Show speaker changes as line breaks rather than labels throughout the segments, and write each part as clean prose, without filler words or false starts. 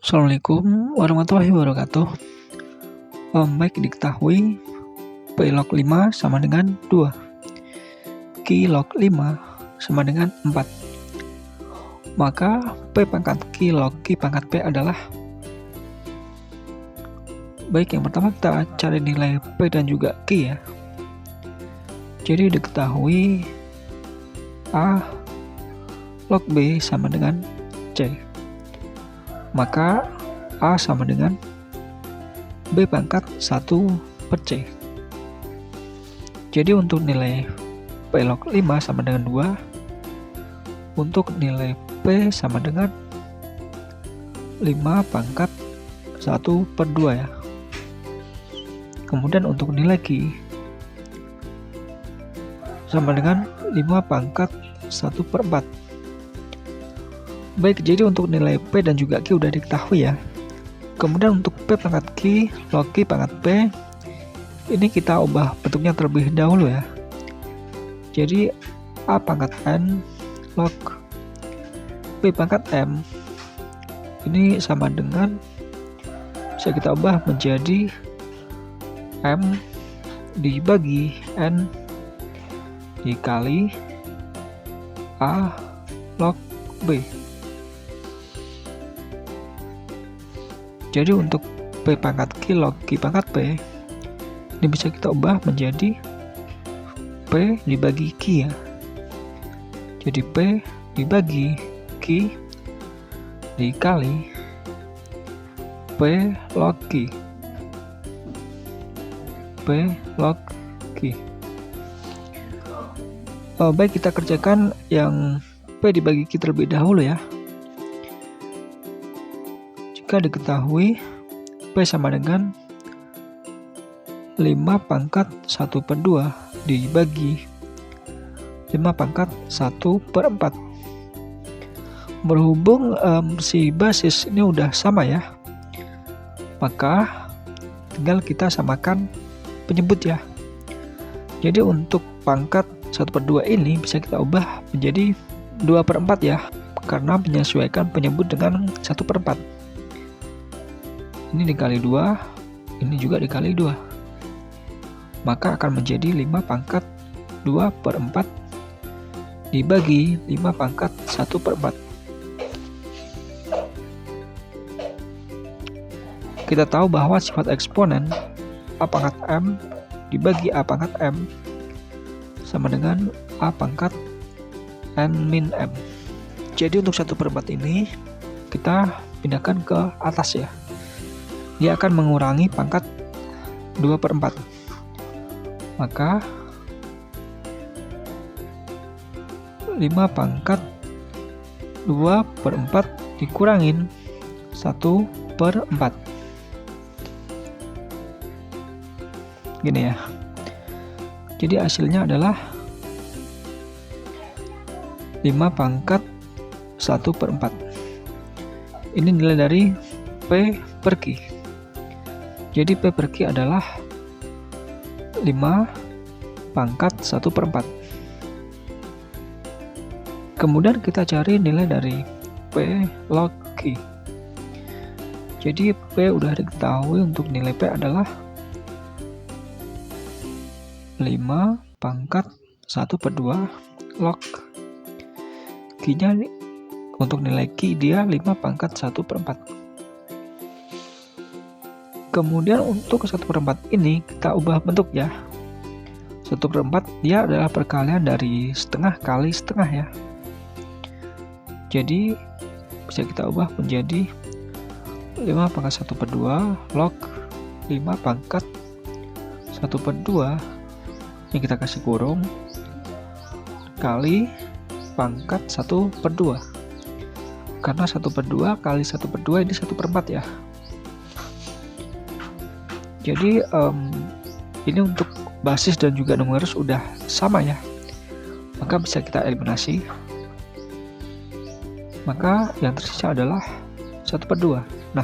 Assalamualaikum warahmatullahi wabarakatuh. Baik diketahui P log 5 sama dengan 2, Q log 5 sama dengan 4. Maka P pangkat Q log Q pangkat P adalah, baik, yang pertama kita cari nilai P dan juga Q ya. Jadi diketahui A log B sama dengan C. Maka A sama dengan B pangkat 1 per C. Jadi untuk nilai P log 5 sama dengan 2, untuk nilai P sama dengan 5 pangkat 1 per 2 ya. Kemudian untuk nilai Q sama dengan 5 pangkat 1 per 4. Baik, jadi untuk nilai P dan juga Q udah diketahui ya. Kemudian untuk P pangkat Q log Q pangkat P, ini kita ubah bentuknya terlebih dahulu ya. Jadi A pangkat N log P pangkat M, ini sama dengan, bisa kita ubah menjadi M dibagi N dikali A log B. Jadi untuk P pangkat Q log Q pangkat P, ini bisa kita ubah menjadi P dibagi Q ya. Jadi P dibagi Q dikali P log Q. P log Q. Baik, kita kerjakan yang P dibagi Q terlebih dahulu ya. Jika diketahui P sama dengan 5 pangkat 1 per 2 dibagi 5 pangkat 1 per 4. Berhubung si basis ini udah sama ya, maka tinggal kita samakan penyebut ya. Jadi untuk pangkat 1 per 2 ini bisa kita ubah menjadi 2 per 4 ya, karena menyesuaikan penyebut dengan 1 per 4. Ini dikali 2, ini juga dikali 2. Maka akan menjadi 5 pangkat 2 per 4 dibagi 5 pangkat 1 per 4. Kita tahu bahwa sifat eksponen A pangkat M dibagi A pangkat M sama dengan A pangkat N min M. Jadi untuk 1 per 4 ini kita pindahkan ke atas ya. Dia akan mengurangi pangkat 2 per 4. Maka 5 pangkat 2 per 4 dikurangin 1 per 4. Gini ya. Jadi hasilnya adalah 5 pangkat 1 per 4. Ini nilai dari P per Q. Jadi P per Q adalah 5 pangkat 1 per 4. Kemudian kita cari nilai dari P log Q. Jadi P udah diketahui, untuk nilai P adalah 5 pangkat 1 per 2 log Q-nya, untuk nilai Q dia 5 pangkat 1 per 4. Kemudian untuk 1 per 4 ini kita ubah bentuk ya. 1 per 4 dia adalah perkalian dari setengah kali setengah ya. Jadi bisa kita ubah menjadi 5 pangkat 1 per 2 log 5 pangkat 1 per 2 yang kita kasih kurung kali pangkat 1 per 2. Karena 1 per 2 kali 1 per 2 ini 1 per 4 ya. Jadi ini untuk basis dan juga numeris udah sama ya. Maka bisa kita eliminasi. Maka yang tersisa adalah 1 per 2. Nah,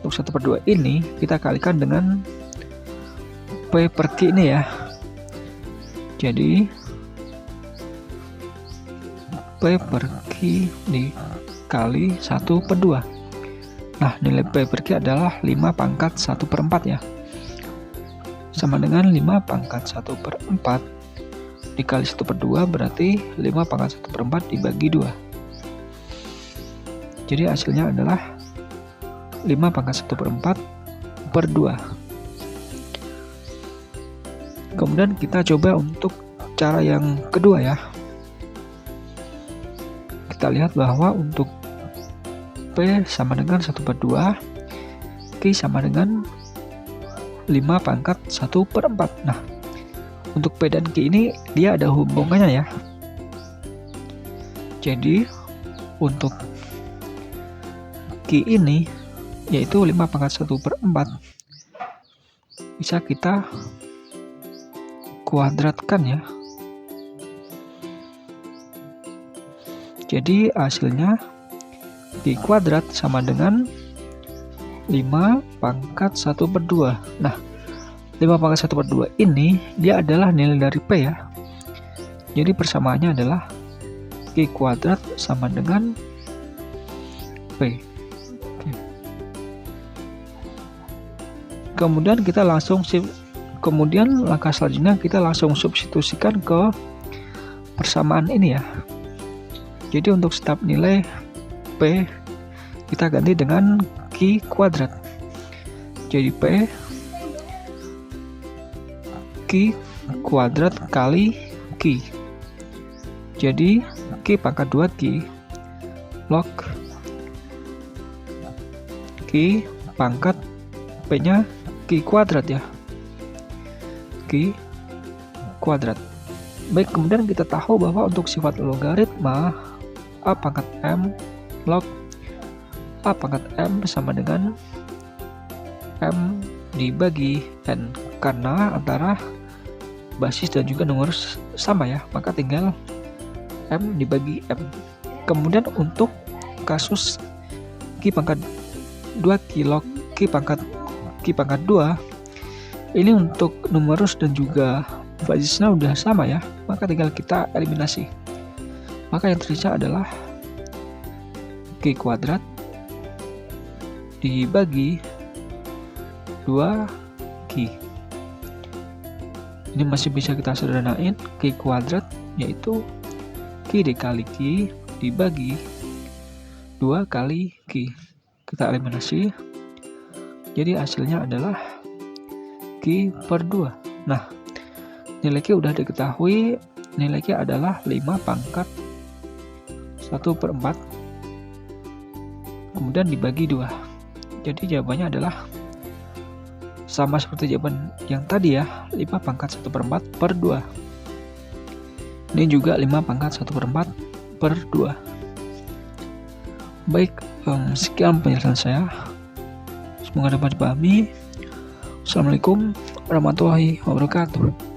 untuk 1 per 2 ini kita kalikan dengan P per Q ini ya. Jadi P per Q dikali 1 per 2. Nah, nilai P per Q adalah 5 pangkat 1/4 ya. Sama dengan 5 pangkat 1/4 dikali 1/2 berarti 5 pangkat 1/4 dibagi 2. Jadi hasilnya adalah 5 pangkat 1/4/2. Kemudian kita coba untuk cara yang kedua ya. Kita lihat bahwa untuk P sama dengan 1/2, Q sama dengan 5 pangkat 1/4. Nah, untuk P dan Q ini dia ada hubungannya ya. Jadi untuk Q ini yaitu 5 pangkat 1/4 bisa kita kuadratkan ya. Jadi hasilnya Q kuadrat sama dengan 5 pangkat 1/2. Nah, 5 pangkat 1/2 ini dia adalah nilai dari P ya. Jadi persamaannya adalah Q kuadrat sama dengan P. Oke. Kemudian langkah selanjutnya kita langsung substitusikan ke persamaan ini ya. Jadi untuk setiap nilai P kita ganti dengan Q kuadrat. Jadi P Q kuadrat kali Q. Jadi Q pangkat 2 Q log Q pangkat P-nya Q kuadrat ya. Q kuadrat. Baik, kemudian kita tahu bahwa untuk sifat logaritma A pangkat M log A pangkat M sama dengan M dibagi N. Karena antara basis dan juga nomor sama ya, maka tinggal M dibagi M. Kemudian untuk kasus Q pangkat 2 Q log Q pangkat 2, ini untuk numerus dan juga basisnya udah sama ya, maka tinggal kita eliminasi. Maka yang tersisa adalah Q kuadrat dibagi 2Q. Ini masih bisa kita sederhanain. Q kuadrat yaitu Q dikali Q dibagi 2 kali Q. Kita eliminasi. Jadi hasilnya adalah Q per 2. Nah, nilai Q udah diketahui. Nilai Q adalah 5 pangkat 1/4 kemudian dibagi 2. Jadi jawabannya adalah sama seperti jawaban yang tadi ya, 5 pangkat 1/4 per 2. Ini juga 5 pangkat 1/4 per 2. Baik, sekian penjelasan saya. Semoga dapat dipahami. Assalamualaikum warahmatullahi wabarakatuh.